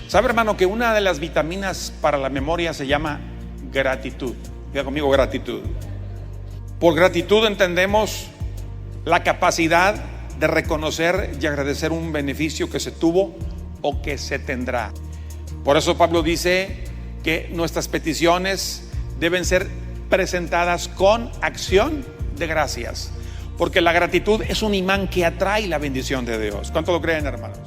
¿Sabe, hermano, que una de las vitaminas para la memoria se llama gratitud? Diga conmigo, gratitud. Por gratitud entendemos la capacidad de reconocer y agradecer un beneficio que se tuvo o que se tendrá. Por eso Pablo dice que nuestras peticiones deben ser presentadas con acción de gracias, porque la gratitud es un imán que atrae la bendición de Dios. ¿Cuánto lo creen, hermanos?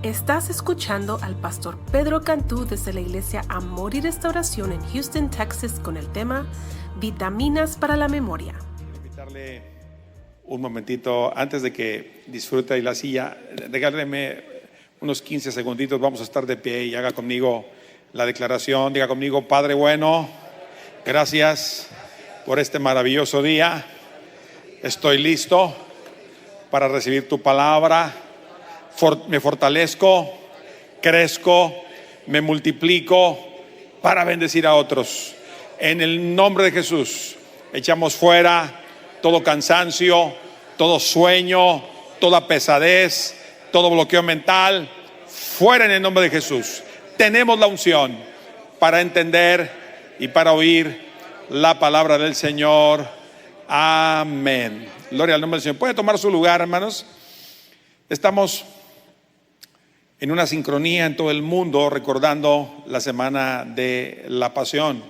Estás escuchando al pastor Pedro Cantú desde la iglesia Amor y Restauración en Houston, Texas, con el tema Vitaminas para la Memoria. Quiero invitarle un momentito, antes de que disfrute de la silla, regáleme unos 15 segunditos. Vamos a estar de pie y haga conmigo la declaración. Diga conmigo: Padre bueno, gracias por este maravilloso día. Estoy listo para recibir tu palabra. Me fortalezco, crezco, me multiplico para bendecir a otros. En el nombre de Jesús, echamos fuera todo cansancio, todo sueño, toda pesadez, todo bloqueo mental. Fuera en el nombre de Jesús. Tenemos la unción para entender y para oír la palabra del Señor. Amén. Gloria al nombre del Señor. ¿Puede tomar su lugar, hermanos? Estamos en una sincronía en todo el mundo recordando la semana de la Pasión.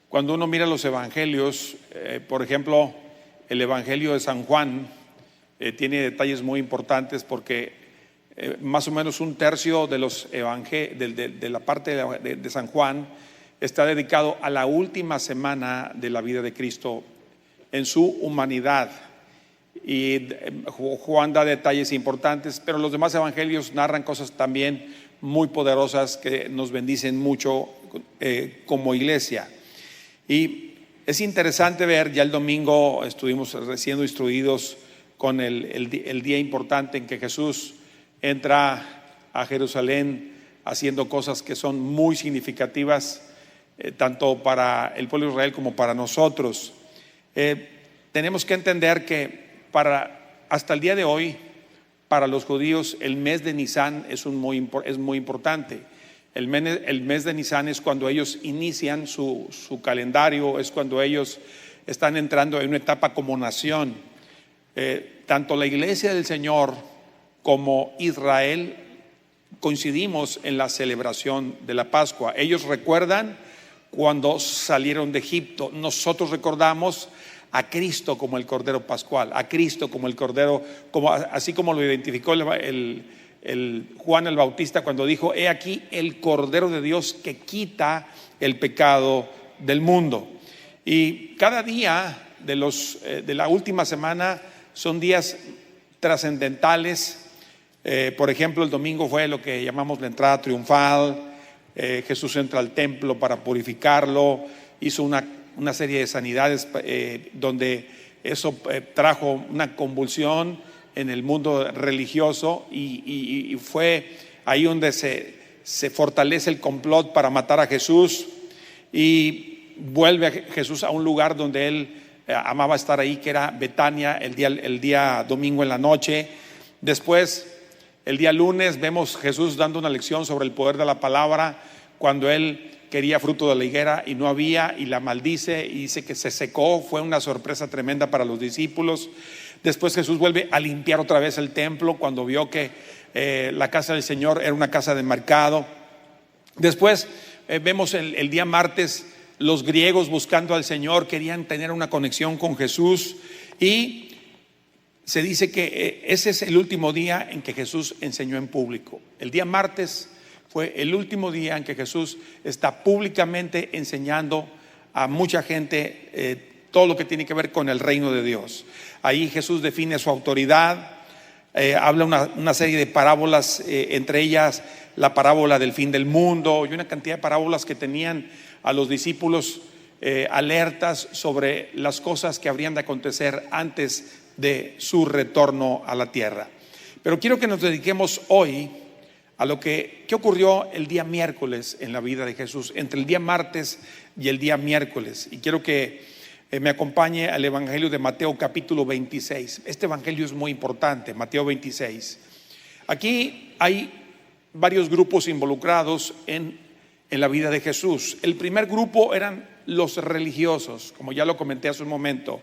Cuando uno mira los evangelios, por ejemplo, el evangelio de San Juan tiene detalles muy importantes, porque más o menos un tercio de los de la parte de San Juan está dedicado a la última semana de la vida de Cristo en su humanidad. Y Juan da detalles importantes, pero los demás evangelios narran cosas también muy poderosas que nos bendicen mucho como iglesia. Y es interesante ver, ya el domingo estuvimos siendo instruidos con el día importante en que Jesús entra a Jerusalén haciendo cosas que son muy significativas, tanto para el pueblo de Israel como para nosotros. Tenemos que entender que hasta el día de hoy, para los judíos, el mes de Nisan es muy importante. El mes de Nisan es cuando ellos inician su calendario, es cuando ellos están entrando en una etapa como nación. Tanto la iglesia del Señor como Israel coincidimos en la celebración de la Pascua. Ellos recuerdan cuando salieron de Egipto. Nosotros recordamos a Cristo como el Cordero Pascual, a Cristo como el Cordero, así como lo identificó el Juan el Bautista cuando dijo: he aquí el Cordero de Dios que quita el pecado del mundo. Y cada día de la última semana son días trascendentales. Por ejemplo, el domingo fue lo que llamamos la entrada triunfal. Jesús entra al templo para purificarlo, hizo una serie de sanidades donde eso trajo una convulsión en el mundo religioso, y fue ahí donde se fortalece el complot para matar a Jesús, y vuelve a Jesús a un lugar donde él amaba estar ahí, que era Betania, el día domingo en la noche. Después, el día lunes, vemos Jesús dando una lección sobre el poder de la palabra, cuando él quería fruto de la higuera y no había, y la maldice y dice que se secó. Fue una sorpresa tremenda para los discípulos. Después Jesús vuelve a limpiar otra vez el templo cuando vio que la casa del Señor era una casa de mercado. Después vemos el día martes, los griegos buscando al Señor querían tener una conexión con Jesús, y se dice que ese es el último día en que Jesús enseñó en público. El día martes fue el último día en que Jesús está públicamente enseñando a mucha gente todo lo que tiene que ver con el reino de Dios. Ahí Jesús define su autoridad, habla una serie de parábolas, entre ellas la parábola del fin del mundo, y una cantidad de parábolas que tenían a los discípulos alertas sobre las cosas que habrían de acontecer antes de su retorno a la tierra. Pero quiero que nos dediquemos hoy a lo que ocurrió el día miércoles en la vida de Jesús, entre el día martes y el día miércoles. Y quiero que me acompañe al Evangelio de Mateo capítulo 26. Este Evangelio es muy importante, Mateo 26. Aquí hay varios grupos involucrados en la vida de Jesús. El primer grupo eran los religiosos, como ya lo comenté hace un momento,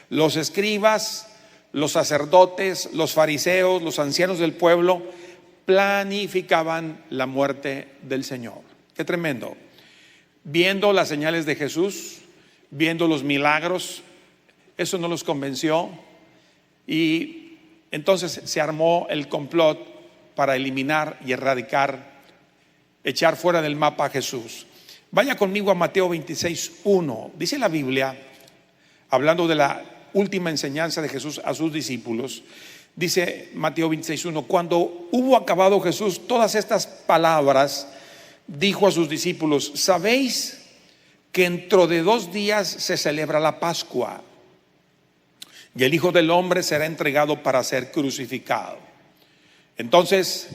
los escribas, los sacerdotes, los fariseos, los ancianos del pueblo planificaban la muerte del Señor. Qué tremendo. Viendo las señales de Jesús, viendo los milagros, eso no los convenció, y entonces se armó el complot para eliminar y erradicar, echar fuera del mapa a Jesús. Vaya conmigo a Mateo 26:1. Dice la Biblia, hablando de la última enseñanza de Jesús a sus discípulos, dice Mateo 26:1: cuando hubo acabado Jesús todas estas palabras, dijo a sus discípulos: ¿sabéis que dentro de 2 días se celebra la Pascua? Y el Hijo del Hombre será entregado para ser crucificado. Entonces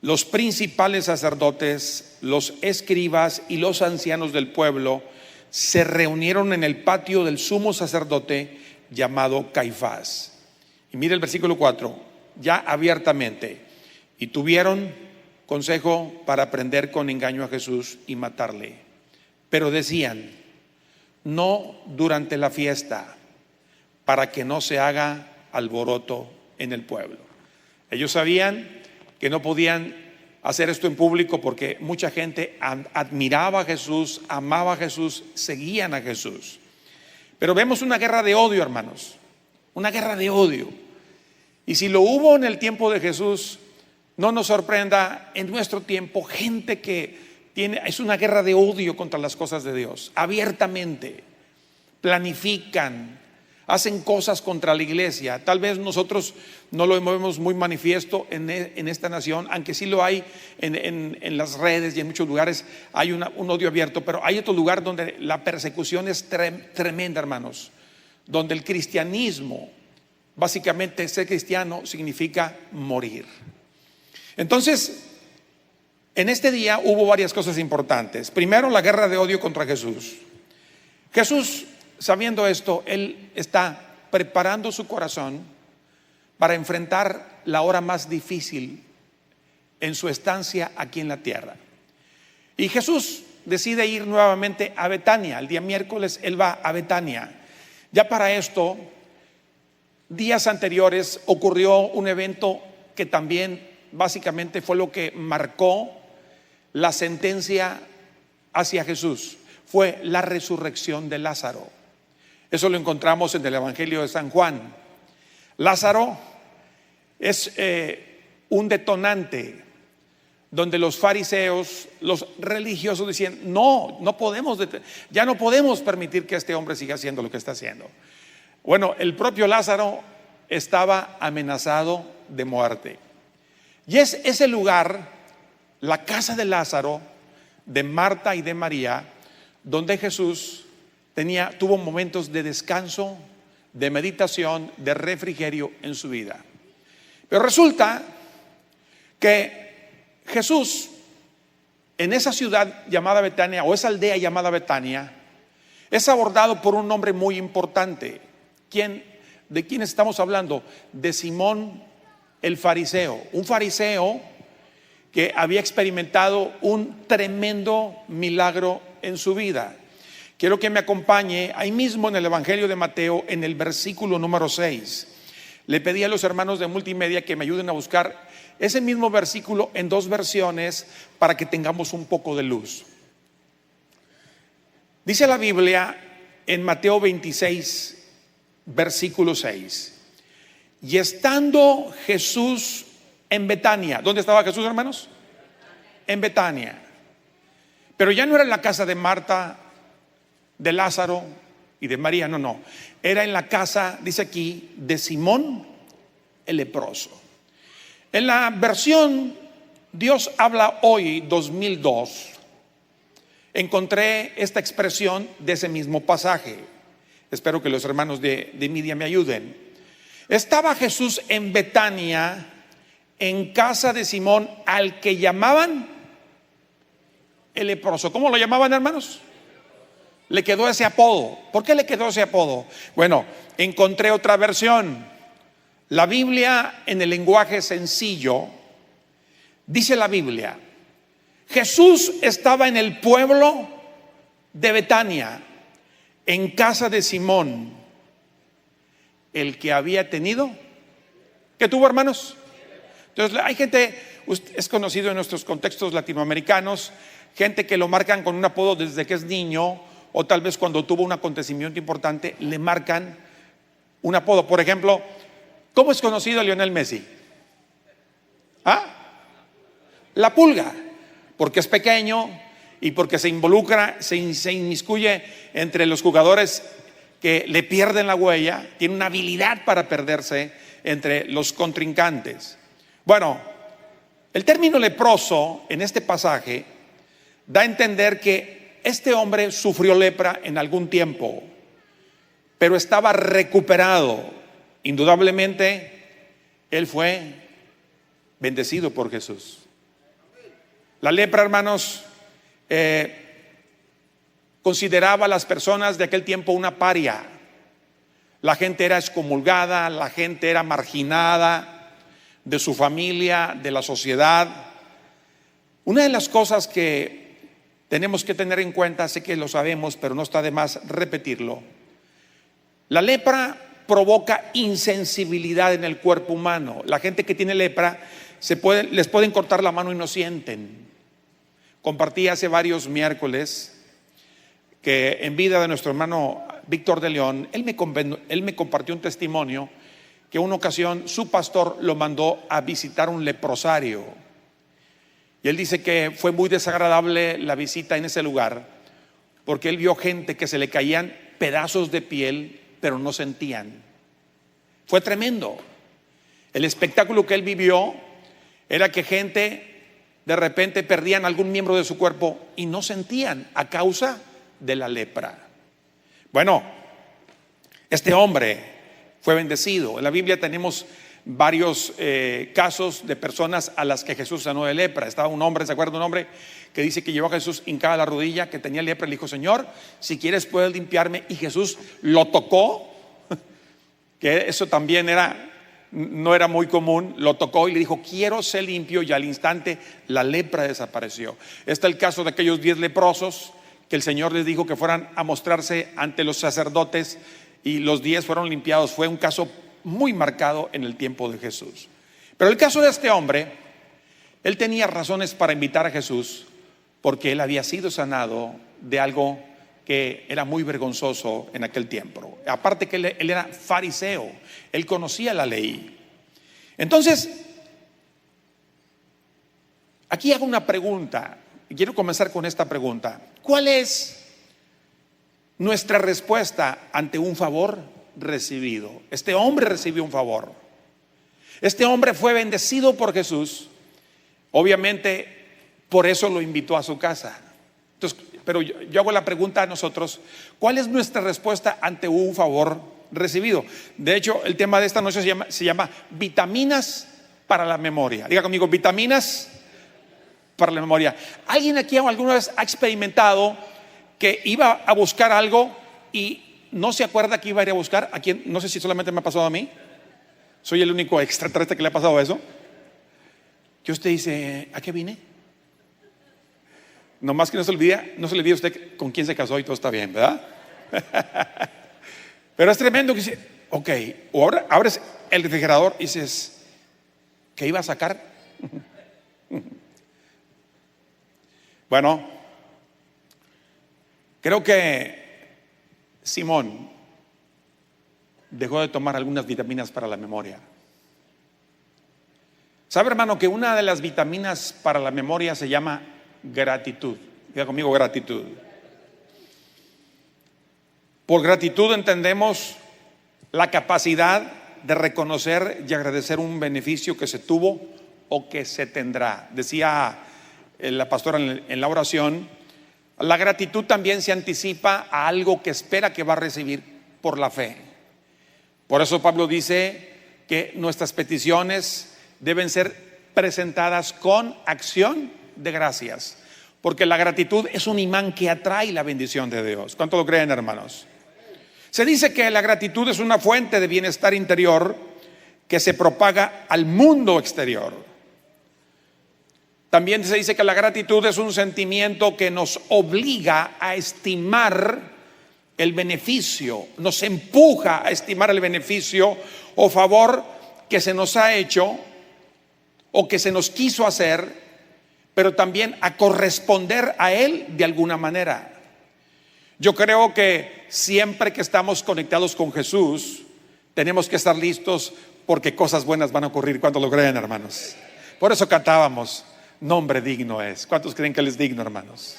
los principales sacerdotes, los escribas y los ancianos del pueblo se reunieron en el patio del sumo sacerdote llamado Caifás. Y mire el versículo 4, ya abiertamente, y tuvieron consejo para prender con engaño a Jesús y matarle. Pero decían: no durante la fiesta, para que no se haga alboroto en el pueblo. Ellos sabían que no podían hacer esto en público porque mucha gente admiraba a Jesús, amaba a Jesús, seguían a Jesús. Pero vemos una guerra de odio, hermanos, una guerra de odio. Y si lo hubo en el tiempo de Jesús, no nos sorprenda en nuestro tiempo gente que es una guerra de odio contra las cosas de Dios. Abiertamente planifican, hacen cosas contra la iglesia. Tal vez nosotros no lo vemos muy manifiesto en esta nación, aunque sí lo hay en las redes y en muchos lugares hay un odio abierto. Pero hay otro lugar donde la persecución es tremenda, hermanos, donde el cristianismo, básicamente ser cristiano significa morir. Entonces, en este día hubo varias cosas importantes. Primero, la guerra de odio contra Jesús. Jesús, sabiendo esto, él está preparando su corazón para enfrentar la hora más difícil en su estancia aquí en la tierra. Y Jesús decide ir nuevamente a Betania. El día miércoles él va a Betania. Ya para esto, días anteriores ocurrió un evento que también básicamente fue lo que marcó la sentencia hacia Jesús. Fue la resurrección de Lázaro. Eso lo encontramos en el Evangelio de San Juan. Lázaro es un detonante donde los fariseos, los religiosos decían: ya no podemos permitir que este hombre siga haciendo lo que está haciendo. Bueno, el propio Lázaro estaba amenazado de muerte. Y es ese lugar, la casa de Lázaro, de Marta y de María, donde Jesús tuvo momentos de descanso, de meditación, de refrigerio en su vida. Pero resulta que Jesús, en esa ciudad llamada Betania, o esa aldea llamada Betania, es abordado por un hombre muy importante. ¿De quién estamos hablando? De Simón el fariseo. Un fariseo que había experimentado un tremendo milagro en su vida. Quiero que me acompañe ahí mismo en el Evangelio de Mateo, en el versículo número 6. Le pedí a los hermanos de multimedia que me ayuden a buscar ese mismo versículo en 2 versiones para que tengamos un poco de luz. Dice la Biblia en Mateo 26, versículo 6: y estando Jesús en Betania. ¿Dónde estaba Jesús, hermanos? En Betania. Pero ya no era en la casa de Marta, de Lázaro y de María, no. Era en la casa, dice aquí, de Simón el leproso. En la versión Dios habla hoy 2002, encontré esta expresión de ese mismo pasaje. Espero que los hermanos de media me ayuden. Estaba Jesús en Betania, en casa de Simón, al que llamaban el leproso. ¿Cómo lo llamaban, hermanos? Le quedó ese apodo. ¿Por qué le quedó ese apodo? Bueno, encontré otra versión. La Biblia, en el lenguaje sencillo, Dice la Biblia, Jesús estaba en el pueblo de Betania, en casa de Simón, el que había tenido, ¿qué tuvo, hermanos? Entonces hay gente, es conocido en nuestros contextos latinoamericanos, gente que lo marcan con un apodo desde que es niño, o tal vez cuando tuvo un acontecimiento importante le marcan un apodo. Por ejemplo, ¿cómo es conocido Lionel Messi? ¿Ah? La Pulga, porque es pequeño y porque se involucra, se inmiscuye entre los jugadores que le pierden la huella, tiene una habilidad para perderse entre los contrincantes. Bueno, el término leproso en este pasaje da a entender que este hombre sufrió lepra en algún tiempo, pero estaba recuperado. Indudablemente, él fue bendecido por Jesús. La lepra, hermanos, consideraba a las personas de aquel tiempo una paria. La gente era excomulgada, la gente era marginada de su familia, de la sociedad. Una de las cosas que tenemos que tener en cuenta, sé que lo sabemos, pero no está de más repetirlo. La lepra provoca insensibilidad en el cuerpo humano. La gente que tiene lepra les pueden cortar la mano y no sienten. Compartí hace varios miércoles que en vida de nuestro hermano Víctor de León, él me compartió un testimonio que en una ocasión su pastor lo mandó a visitar un leprosario. Y él dice que fue muy desagradable la visita en ese lugar, porque él vio gente que se le caían pedazos de piel, pero no sentían. Fue tremendo. El espectáculo que él vivió era que gente de repente perdían algún miembro de su cuerpo y no sentían a causa de la lepra. Bueno, este hombre fue bendecido. En la Biblia tenemos varios casos de personas a las que Jesús sanó de lepra. Estaba un hombre, ¿se acuerda? Un hombre que dice que llevó a Jesús hincada a la rodilla, que tenía lepra. Le dijo: Señor, si quieres puedes limpiarme. Y Jesús lo tocó, que eso también no era muy común. Lo tocó y le dijo: quiero ser limpio, y al instante la lepra desapareció. Está el caso de aquellos 10 leprosos que el Señor les dijo que fueran a mostrarse ante los sacerdotes, y los 10 fueron limpiados. Fue un caso muy marcado en el tiempo de Jesús. Pero el caso de este hombre, él tenía razones para invitar a Jesús, porque él había sido sanado de algo que era muy vergonzoso en aquel tiempo. Aparte que él era fariseo, él conocía la ley. Entonces, aquí hago una pregunta, y quiero comenzar con esta pregunta: ¿cuál es nuestra respuesta ante un favor recibido? Este hombre recibió un favor. Este hombre fue bendecido por Jesús. Obviamente, por eso lo invitó a su casa. Entonces, pero yo hago la pregunta a nosotros: ¿cuál es nuestra respuesta ante un favor recibido? De hecho, el tema de esta noche se llama vitaminas para la memoria. Diga conmigo: vitaminas para la memoria. ¿Alguien aquí alguna vez ha experimentado que iba a buscar algo y no se acuerda que iba a ir a buscar? ¿A quién? No sé si solamente me ha pasado a mí. ¿Soy el único extraterrestre que le ha pasado eso? Que usted dice: ¿a qué vine? Nomás que no se le olvide a usted con quién se casó y todo está bien, ¿verdad? Pero es tremendo que dice: ok, o ahora abres el refrigerador y dices: ¿qué iba a sacar? Bueno, creo que Simón dejó de tomar algunas vitaminas para la memoria. ¿Sabe, hermano, que una de las vitaminas para la memoria se llama gratitud? Diga conmigo: gratitud. Por gratitud entendemos la capacidad de reconocer y agradecer un beneficio que se tuvo o que se tendrá. Decía la pastora en la oración: la gratitud también se anticipa a algo que espera que va a recibir por la fe. Por eso Pablo dice que nuestras peticiones deben ser presentadas con acción de gracias, porque la gratitud es un imán que atrae la bendición de Dios. ¿Cuánto lo creen, hermanos? Se dice que la gratitud es una fuente de bienestar interior que se propaga al mundo exterior. También se dice que la gratitud es un sentimiento que nos obliga a estimar el beneficio, nos empuja a estimar el beneficio o favor que se nos ha hecho o que se nos quiso hacer, pero también a corresponder a él de alguna manera. Yo creo que siempre que estamos conectados con Jesús, tenemos que estar listos porque cosas buenas van a ocurrir. ¿Cuántos lo creen, hermanos? Por eso cantábamos, nombre digno es. ¿Cuántos creen que Él es digno, hermanos?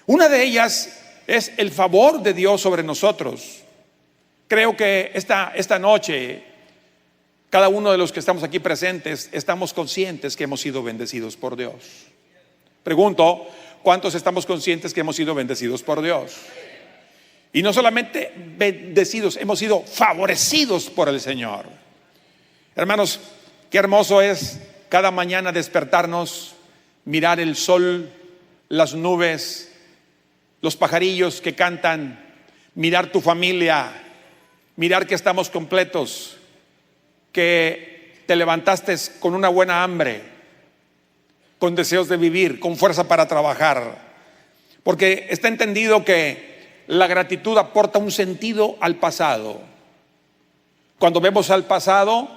Una de ellas es el favor de Dios sobre nosotros. Creo que esta noche, cada uno de los que estamos aquí presentes, estamos conscientes que hemos sido bendecidos por Dios. Pregunto, ¿cuántos estamos conscientes que hemos sido bendecidos por Dios? Y no solamente bendecidos, hemos sido favorecidos por el Señor. Hermanos, qué hermoso es cada mañana despertarnos, mirar el sol, las nubes, los pajarillos que cantan, mirar tu familia, mirar que estamos completos, que te levantaste con una buena hambre, con deseos de vivir, con fuerza para trabajar. Porque está entendido que la gratitud aporta un sentido al pasado. Cuando vemos al pasado,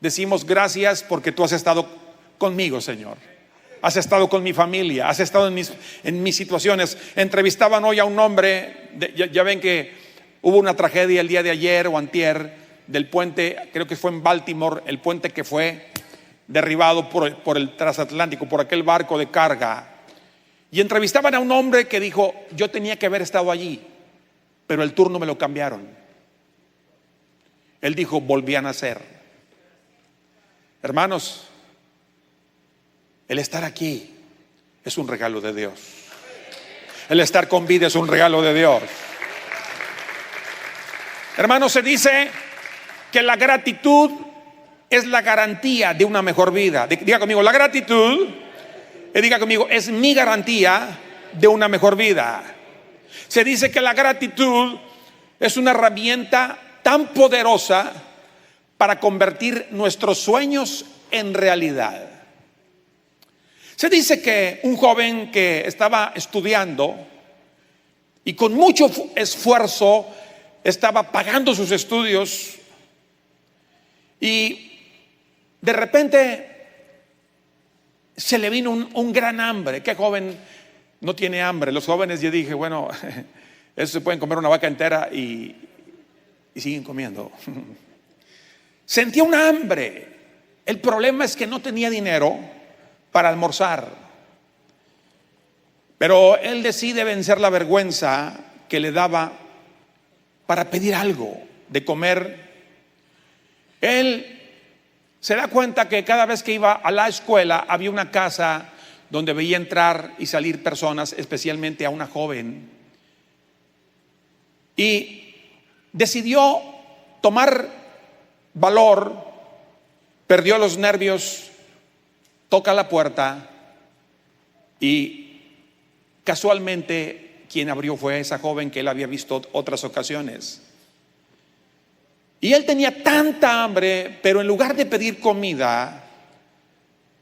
decimos gracias porque tú has estado conmigo, Señor. Has estado con mi familia, has estado en mis situaciones. Entrevistaban hoy a un hombre, ya ven que hubo una tragedia el día de ayer o antier del puente, creo que fue en Baltimore, el puente que fue derribado por el transatlántico, por aquel barco de carga. Y entrevistaban a un hombre que dijo, yo tenía que haber estado allí, pero el turno me lo cambiaron. Él dijo, volví a nacer. Hermanos, el estar aquí es un regalo de Dios. El estar con vida es un regalo de Dios. Hermanos, se dice que la gratitud es la garantía de una mejor vida. Diga conmigo, la gratitud, diga conmigo, es mi garantía de una mejor vida. Se dice que la gratitud es una herramienta tan poderosa para convertir nuestros sueños en realidad. Se dice que un joven que estaba estudiando y con mucho esfuerzo estaba pagando sus estudios y de repente se le vino un gran hambre. ¿Qué joven no tiene hambre? Los jóvenes, yo dije, bueno, eso se pueden comer una vaca entera y siguen comiendo. Sentía un hambre. El problema es que no tenía dinero para almorzar. Pero él decide vencer la vergüenza que le daba para pedir algo de comer. Él se da cuenta que cada vez que iba a la escuela había una casa donde veía entrar y salir personas, especialmente a una joven. Y decidió tomar valor, perdió los nervios, toca la puerta y casualmente quien abrió fue esa joven que él había visto otras ocasiones. Y él tenía tanta hambre, pero en lugar de pedir comida,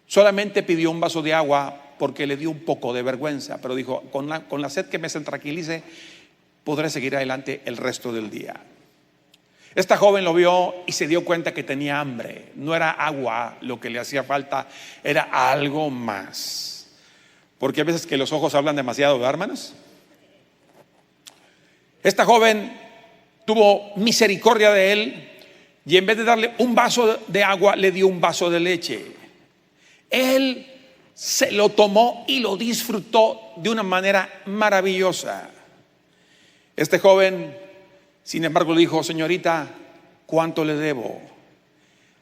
solamente pidió un vaso de agua porque le dio un poco de vergüenza. Pero dijo, con la sed que me se tranquilice, podré seguir adelante el resto del día. Esta joven lo vio y se dio cuenta que tenía hambre. No era agua lo que le hacía falta, era algo más. Porque a veces que los ojos hablan demasiado, ¿verdad, hermanos? Esta joven tuvo misericordia de él y en vez de darle un vaso de agua, le dio un vaso de leche. Él se lo tomó y lo disfrutó de una manera maravillosa. Este joven, sin embargo, le dijo, señorita, ¿cuánto le debo?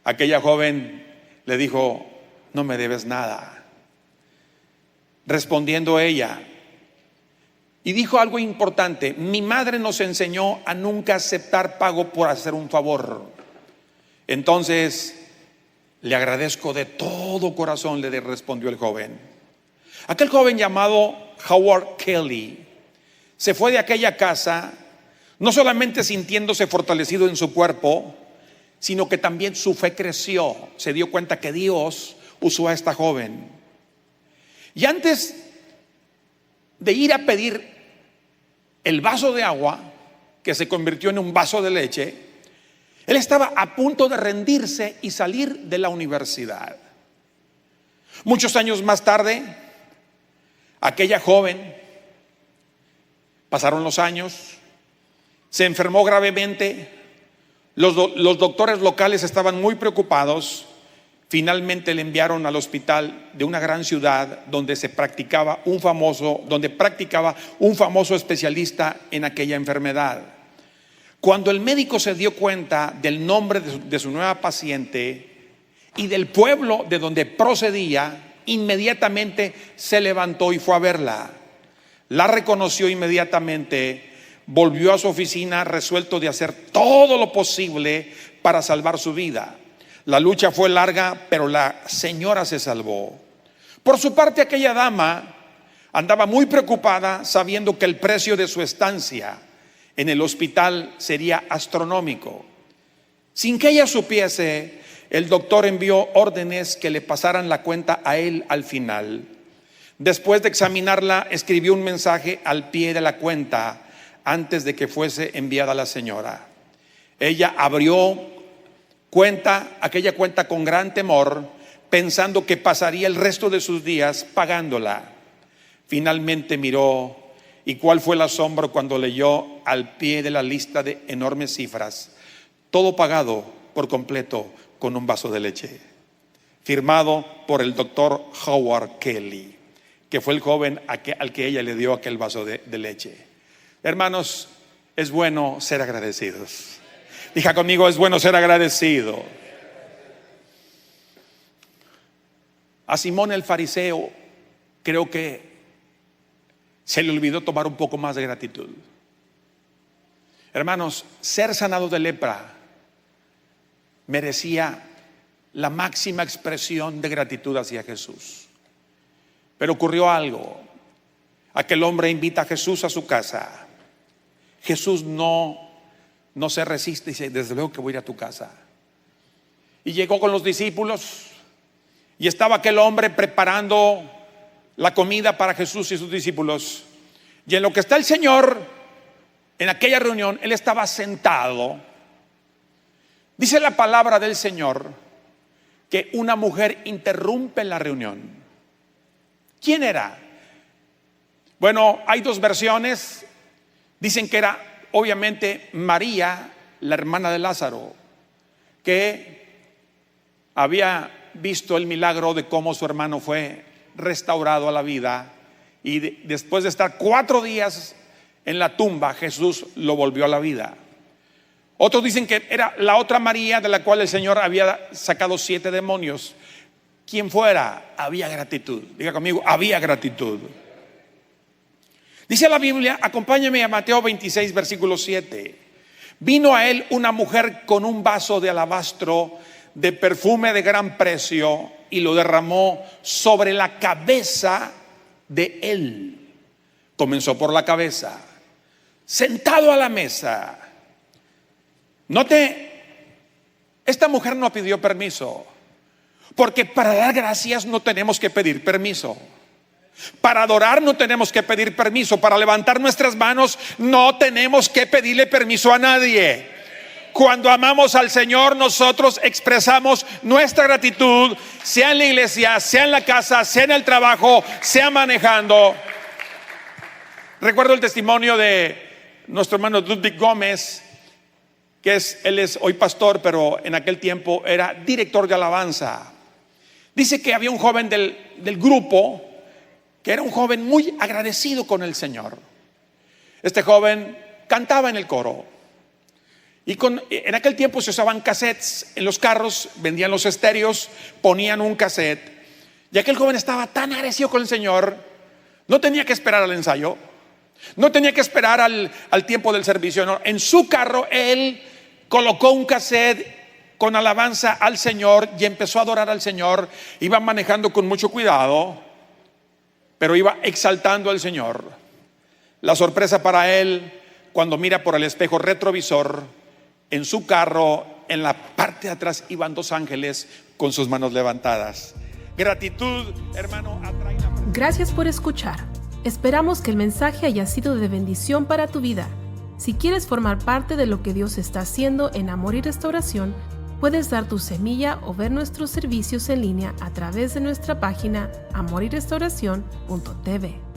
Aquella joven le dijo, no me debes nada. Respondiendo ella, y dijo algo importante, mi madre nos enseñó a nunca aceptar pago por hacer un favor. Entonces, le agradezco de todo corazón, le respondió el joven. Aquel joven llamado Howard Kelly se fue de aquella casa no solamente sintiéndose fortalecido en su cuerpo, sino que también su fe creció. Se dio cuenta que Dios usó a esta joven. Y antes de ir a pedir el vaso de agua, que se convirtió en un vaso de leche, él estaba a punto de rendirse y salir de la universidad. Muchos años más tarde, aquella joven, pasaron los años, se enfermó gravemente. Los doctores locales estaban muy preocupados. Finalmente le enviaron al hospital de una gran ciudad donde practicaba un famoso especialista en aquella enfermedad. Cuando el médico se dio cuenta del nombre de su nueva paciente y del pueblo de donde procedía, inmediatamente se levantó y fue a verla. La reconoció inmediatamente, volvió a su oficina resuelto de hacer todo lo posible para salvar su vida. La lucha fue larga, pero la señora se salvó. Por su parte, aquella dama andaba muy preocupada, sabiendo que el precio de su estancia en el hospital sería astronómico. Sin que ella supiese, el doctor envió órdenes que le pasaran la cuenta a él al final. Después de examinarla, escribió un mensaje al pie de la cuenta antes de que fuese enviada a la señora. Ella abrió aquella cuenta con gran temor, pensando que pasaría el resto de sus días pagándola. Finalmente miró, y cuál fue el asombro cuando leyó al pie de la lista de enormes cifras: todo pagado por completo con un vaso de leche, firmado por el doctor Howard Kelly, que fue el joven al que ella le dio aquel vaso de leche. Hermanos, es bueno ser agradecidos. Diga conmigo, es bueno ser agradecido. A Simón el fariseo creo que se le olvidó tomar un poco más de gratitud. Hermanos, ser sanado de lepra merecía la máxima expresión de gratitud hacia Jesús. Pero ocurrió algo. Aquel hombre invita a Jesús a su casa. Jesús no se resiste y dice: desde luego que voy a ir a tu casa. Y llegó con los discípulos, y estaba aquel hombre preparando la comida para Jesús y sus discípulos. Y en lo que está el Señor, en aquella reunión, él estaba sentado. Dice la palabra del Señor que una mujer interrumpe la reunión. ¿Quién era? Bueno, hay dos versiones. Dicen que era obviamente María, la hermana de Lázaro, que había visto el milagro de cómo su hermano fue restaurado a la vida, y después de estar 4 días en la tumba, Jesús lo volvió a la vida. Otros dicen que era la otra María, de la cual el Señor había sacado 7 demonios. Quien fuera, había gratitud. Diga conmigo, había gratitud. Dice la Biblia, acompáñame a Mateo 26, versículo 7. Vino a él una mujer con un vaso de alabastro de perfume de gran precio y lo derramó sobre la cabeza de él. Comenzó por la cabeza. Sentado a la mesa. Note, esta mujer no pidió permiso, porque para dar gracias no tenemos que pedir permiso. Para adorar no tenemos que pedir permiso. Para levantar nuestras manos no tenemos que pedirle permiso a nadie. Cuando amamos al Señor, nosotros expresamos nuestra gratitud, sea en la iglesia, sea en la casa, sea en el trabajo, sea manejando. Recuerdo el testimonio de nuestro hermano Ludwig Gómez, que él es hoy pastor, pero en aquel tiempo era director de alabanza. Dice que había un joven del grupo que era un joven muy agradecido con el Señor. Este joven cantaba en el coro. Y en aquel tiempo se usaban cassettes en los carros, vendían los estéreos, ponían un cassette. Y aquel joven estaba tan agradecido con el Señor, no tenía que esperar al ensayo, no tenía que esperar al tiempo del servicio. No. En su carro él colocó un cassette con alabanza al Señor y empezó a adorar al Señor. Iba manejando con mucho cuidado, pero iba exaltando al Señor. La sorpresa para él, cuando mira por el espejo retrovisor, en su carro, en la parte de atrás, iban 2 ángeles con sus manos levantadas. Gratitud, hermano, atrae la... Gracias por escuchar. Esperamos que el mensaje haya sido de bendición para tu vida. Si quieres formar parte de lo que Dios está haciendo en Amor y Restauración, puedes dar tu semilla o ver nuestros servicios en línea a través de nuestra página amoryrestauración.tv.